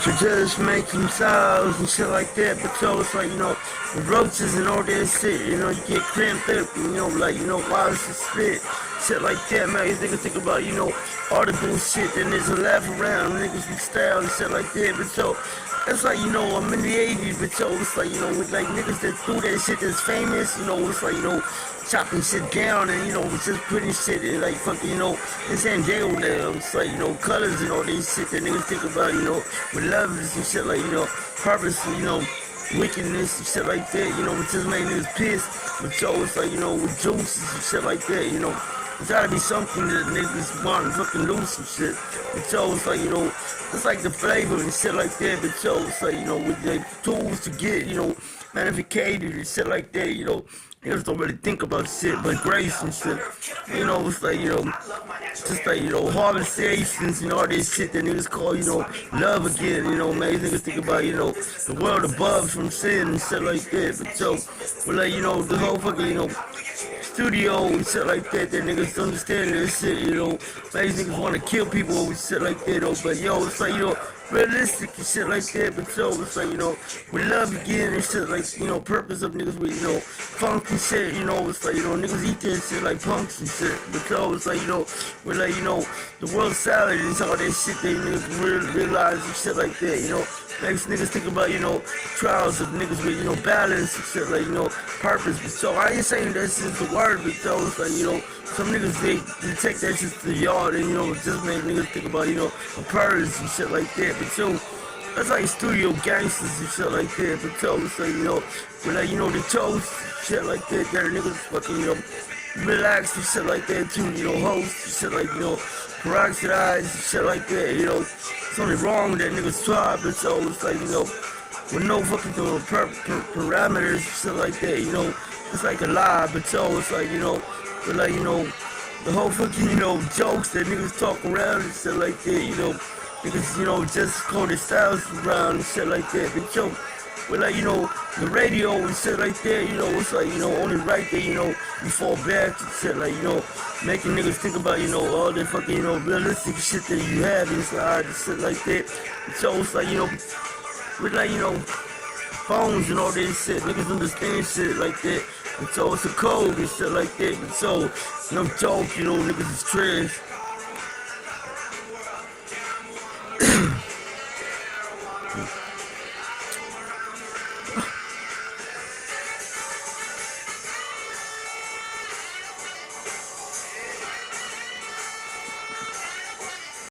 to just make themselves and shit like that. But so it's like, the roaches and all that shit, you get cramped up, like, why is it spit? Shit like that, man. These niggas think about, articles, shit, then there's a laugh around, niggas be style and shit like that. But so, it's like, I'm in the 80s, but so, it's like, with like niggas that do that shit that's famous, it's like, chopping shit down and, it's just putting shit in, like, fucking, it's in jail now. It's like, colors and all this shit that niggas think about, with lovers and shit like, purposely, wickedness and shit like that, which just made niggas pissed. But so, it's like, with juices and shit like that, there's gotta be something that niggas want to fucking do some shit. But so it's like, it's like the flavor and shit like that. But so it's like, with the tools to get, magnificated and shit like that, niggas don't really think about shit but grace and shit. It's like, just like, harvestations and all this shit that niggas call, love again, man. Niggas think about, the world above from sin and shit like that. But so, but like, the whole fucking, studio and shit like that niggas understand this shit, Like, these niggas wanna kill people over shit like that, but it's like, realistic and shit like that. But so it's like, we love again and shit like, purpose of niggas with, funky shit, it's like, niggas eat that shit like punks and shit. But so it's like, we're like, the world salad and all that shit they niggas realize and shit like that, Makes niggas think about, trials of niggas with, balance and shit like, purpose. But so I ain't saying that's just the word, but so it's like, some niggas they take that shit to the yard and, just make niggas think about, a purse and shit like that. But so that's like studio gangsters and shit like that. But so it's like, but like, the toast, shit like that niggas fucking, relax and shit like that too, host and shit like, peroxidize and shit like that, It's only wrong that niggas try, but so it's like, with no fucking parameters and shit like that, it's like a lie, but so it's like, but like, the whole fucking, jokes that niggas talk around and shit like that, niggas, just call their styles around and shit like that, but so, but like, the radio and shit like that, it's like, only right there, you fall back and shit like, making niggas think about, all the fucking, realistic shit that you have inside and shit like that. So it's like, with like, phones and all this shit, niggas understand shit like that. And so it's a code and shit like that. And so, no joke, niggas is trash.